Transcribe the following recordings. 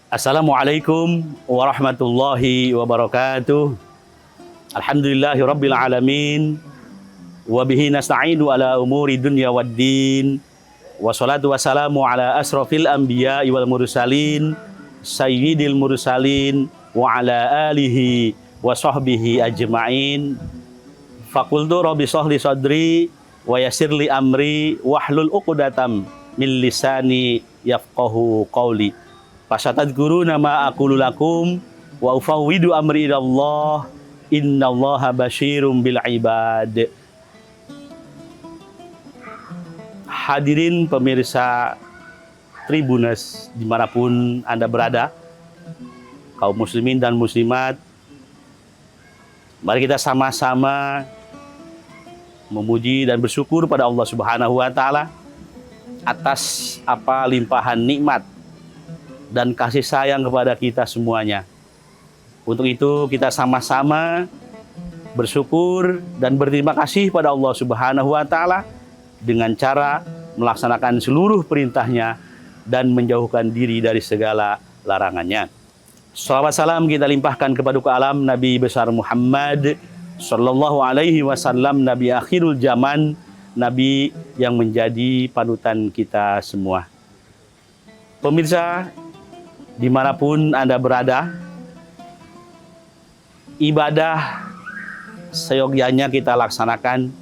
Assalamualaikum warahmatullahi wabarakatuh. Alhamdulillahi rabbil alamin. Wabihi nasta'inu ala umuri dunya waddin. Wassalatu wassalamu ala asrafil anbiya wal mursalin, sayyidil mursalin, wa ala alihi wa sahbihi ajma'in. Fakultu rabbi sahli sadri wa yassirli amri wahlul uqdatam min lisani yafqahu qawli. Fasatadkuruna ma aqulu lakum wa ufawwidu amri ilallah innallaha basyirum bil ibad. Hadirin pemirsa Tribuners dimanapun Anda berada, kaum muslimin dan muslimat, mari kita sama-sama memuji dan bersyukur pada Allah Subhanahu wa Ta'ala atas apa limpahan nikmat dan kasih sayang kepada kita semuanya. Untuk itu kita sama-sama bersyukur dan berterima kasih pada Allah Subhanahu wa Ta'ala dengan cara melaksanakan seluruh perintahnya dan menjauhkan diri dari segala larangannya. Salawat salam kita limpahkan kepada alam Nabi besar Muhammad sallallahu alaihi wasallam, Nabi akhirul zaman, Nabi yang menjadi panutan kita semua. Pemirsa dimanapun Anda berada, ibadah seyogyanya kita laksanakan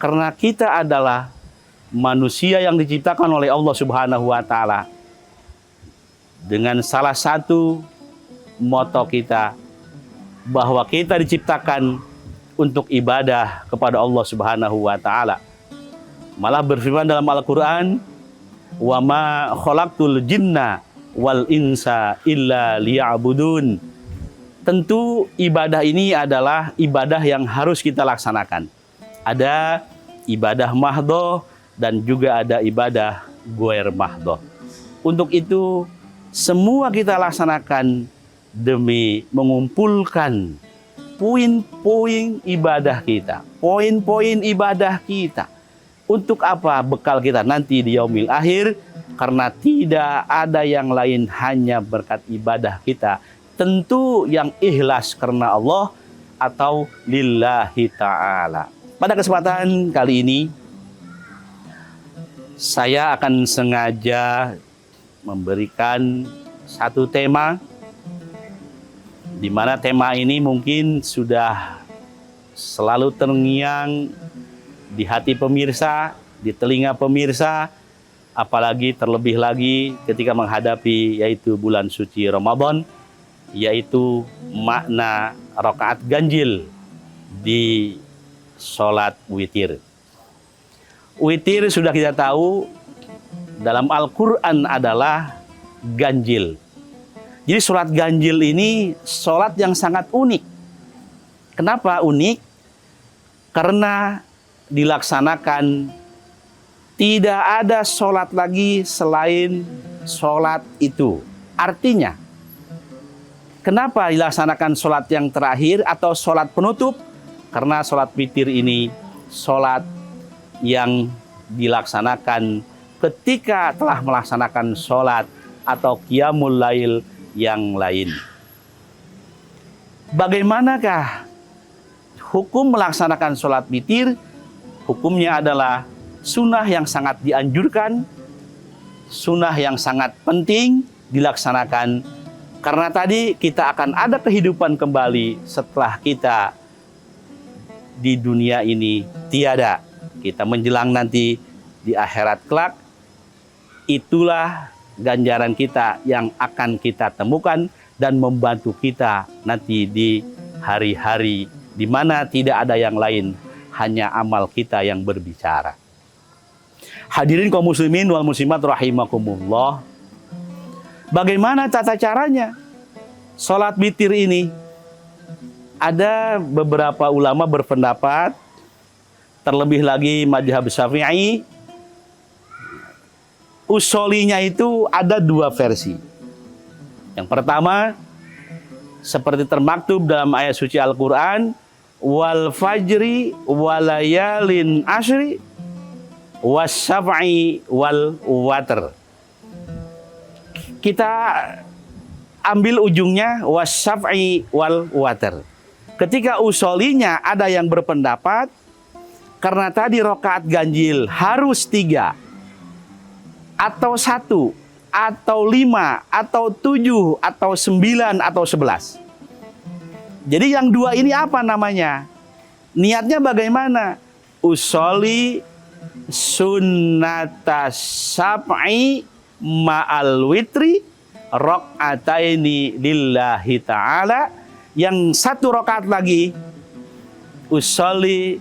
karena kita adalah manusia yang diciptakan oleh Allah Subhanahu wa Ta'ala. Dengan salah satu moto kita bahwa kita diciptakan untuk ibadah kepada Allah Subhanahu wa Ta'ala. Malah berfirman dalam Al-Qur'an, "Wa ma khalaqtul jinna wal insa illa liya'budun." Tentu ibadah ini adalah ibadah yang harus kita laksanakan. Ada ibadah mahdhoh dan juga ada ibadah ghair mahdhoh. Untuk itu semua kita laksanakan demi mengumpulkan poin-poin ibadah kita, poin-poin ibadah kita. Untuk apa? Bekal kita nanti di yaumil akhir. Karena tidak ada yang lain, hanya berkat ibadah kita. Tentu yang ikhlas karena Allah atau lillahi ta'ala. Pada kesempatan kali ini, saya akan sengaja memberikan satu tema, di mana tema ini mungkin sudah selalu terngiang di hati pemirsa, di telinga pemirsa, apalagi terlebih lagi ketika menghadapi yaitu bulan suci Ramadan, yaitu makna rakaat ganjil di sholat witir. Witir sudah kita tahu dalam Al-Quran adalah ganjil. Jadi sholat ganjil ini sholat yang sangat unik. Kenapa unik? Karena dilaksanakan tidak ada sholat lagi selain sholat itu. Artinya, kenapa dilaksanakan sholat yang terakhir atau sholat penutup? Karena sholat witir ini sholat yang dilaksanakan ketika telah melaksanakan sholat atau qiyamul lail yang lain. Bagaimanakah hukum melaksanakan sholat witir? Hukumnya adalah sunnah yang sangat dianjurkan, sunnah yang sangat penting dilaksanakan. Karena tadi kita akan ada kehidupan kembali setelah kita di dunia ini tiada. Kita menjelang nanti di akhirat kelak. Itulah ganjaran kita yang akan kita temukan dan membantu kita nanti di hari-hari di mana tidak ada yang lain, hanya amal kita yang berbicara. Hadirin kaum muslimin wal muslimat rahimakumullah. Bagaimana tata caranya sholat witir ini? Ada beberapa ulama berpendapat, terlebih lagi mazhab Syafi'i, usolinya itu ada dua versi. Yang pertama, seperti termaktub dalam ayat suci Al-Quran, wal fajri walayalin ashri wasyaf'i wal watr. Kita ambil ujungnya wasyaf'i wal watar. Ketika usolinya ada yang berpendapat karena tadi rokaat ganjil harus 3 atau 1 atau 5 atau 7 atau 9 atau 11. Jadi yang 2 ini apa namanya? Niatnya bagaimana? Usoli sunnata syaf'i ma'al witri rok'ataini lillahi ta'ala. Yang 1 rakaat lagi usolli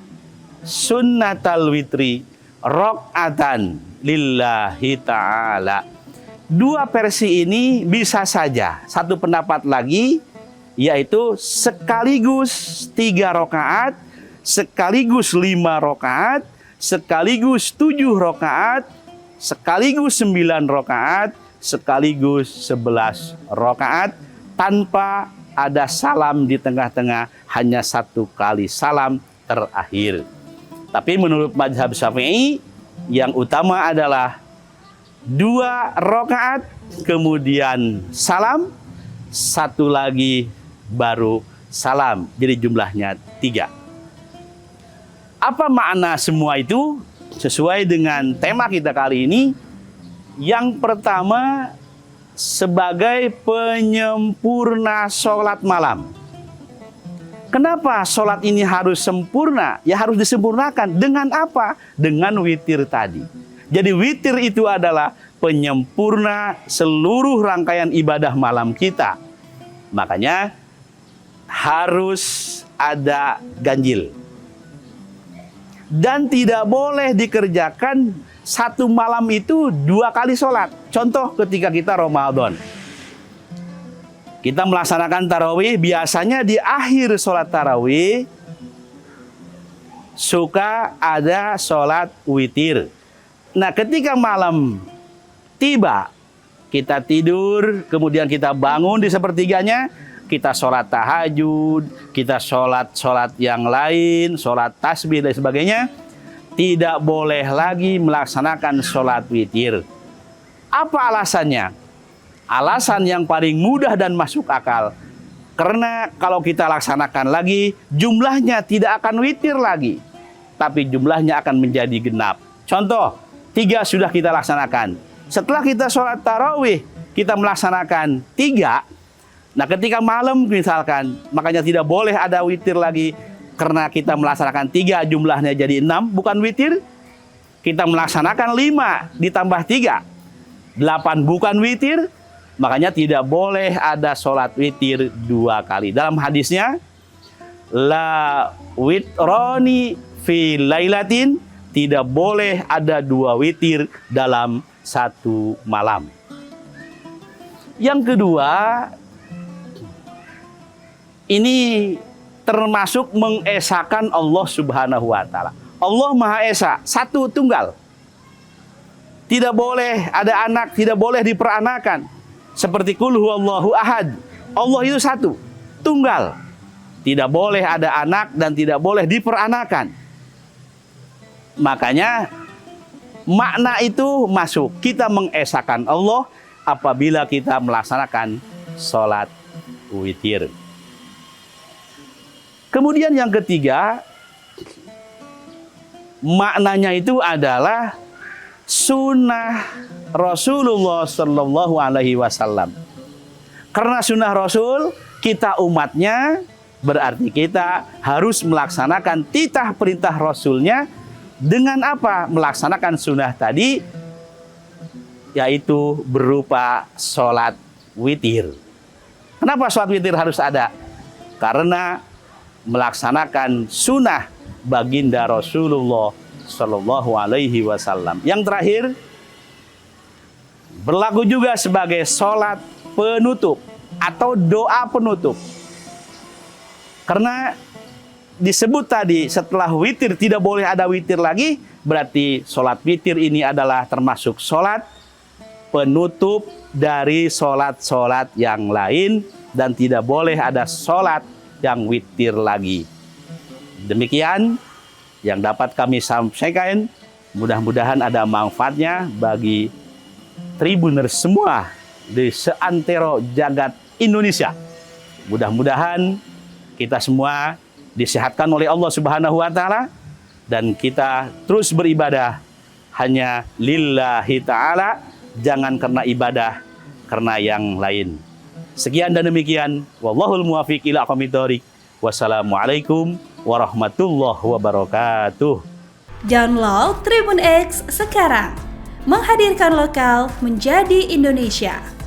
sunnatal witri rok'atan lillahi ta'ala. 2 versi ini bisa saja. 1 pendapat lagi yaitu sekaligus 3 rakaat, sekaligus 5 rakaat, sekaligus 7 rakaat, sekaligus 9 rakaat, sekaligus 11 rakaat tanpa ada salam di tengah-tengah, hanya 1 kali salam terakhir. Tapi menurut mazhab Syafi'i yang utama adalah 2 rakaat kemudian salam, 1 lagi baru salam. Jadi jumlahnya 3. Apa makna semua itu? Sesuai dengan tema kita kali ini, yang pertama sebagai penyempurna sholat malam. Kenapa sholat ini harus sempurna? Ya harus disempurnakan. Dengan apa? Dengan witir tadi. Jadi witir itu adalah penyempurna seluruh rangkaian ibadah malam kita. Makanya harus ada ganjil. Dan tidak boleh dikerjakan 1 malam itu 2 kali sholat. Contoh ketika kita Ramadan. Kita melaksanakan tarawih, biasanya di akhir sholat tarawih suka ada sholat witir. Nah ketika malam tiba, kita tidur, kemudian kita bangun di sepertiganya, kita sholat tahajud, kita sholat yang lain, sholat tasbih dan sebagainya. Tidak boleh lagi melaksanakan sholat witir. Apa alasannya? Alasan yang paling mudah dan masuk akal. Karena kalau kita laksanakan lagi, jumlahnya tidak akan witir lagi. Tapi jumlahnya akan menjadi genap. Contoh, 3 sudah kita laksanakan. Setelah kita sholat tarawih, kita melaksanakan 3. Nah ketika malam misalkan, makanya tidak boleh ada witir lagi. Karena kita melaksanakan 3 jumlahnya jadi 6, bukan witir. Kita melaksanakan 5 ditambah 3, 8 bukan witir. Makanya tidak boleh ada sholat witir 2 kali. Dalam hadisnya, la witroni fi lailatin, tidak boleh ada 2 witir dalam 1 malam. Yang kedua, ini termasuk mengesahkan Allah Subhanahu wa Ta'ala. Allah Maha Esa, 1 tunggal. Tidak boleh ada anak, tidak boleh diperanakan. Seperti Qul huwallahu ahad. Allah itu 1, tunggal. Tidak boleh ada anak dan tidak boleh diperanakan. Makanya makna itu masuk. Kita mengesahkan Allah apabila kita melaksanakan sholat witir. Kemudian yang ketiga, maknanya itu adalah sunnah Rasulullah Sallallahu Alaihi Wasallam. Karena sunnah Rasul, kita umatnya, berarti kita harus melaksanakan titah perintah Rasulnya dengan apa? Melaksanakan sunnah tadi, yaitu berupa sholat witir. Kenapa sholat witir harus ada? Karena melaksanakan sunnah baginda Rasulullah Sallallahu Alaihi Wasallam. Yang terakhir, berlaku juga sebagai sholat penutup atau doa penutup. Karena disebut tadi setelah witir tidak boleh ada witir lagi, berarti sholat witir ini adalah termasuk sholat penutup dari sholat-sholat yang lain dan tidak boleh ada sholat yang witir lagi. Demikian yang dapat kami sampaikan. Mudah-mudahan ada manfaatnya bagi Tribuners semua di seantero jagat Indonesia. Mudah-mudahan kita semua disehatkan oleh Allah Subhanahu wa taala dan kita terus beribadah hanya lillahi ta'ala, jangan karena ibadah karena yang lain. Sekian dan demikian, wallahul muwaffiq ila aqwamit thoriq. Wassalamualaikum warahmatullahi wabarakatuh. Download Tribun X sekarang, menghadirkan lokal menjadi Indonesia.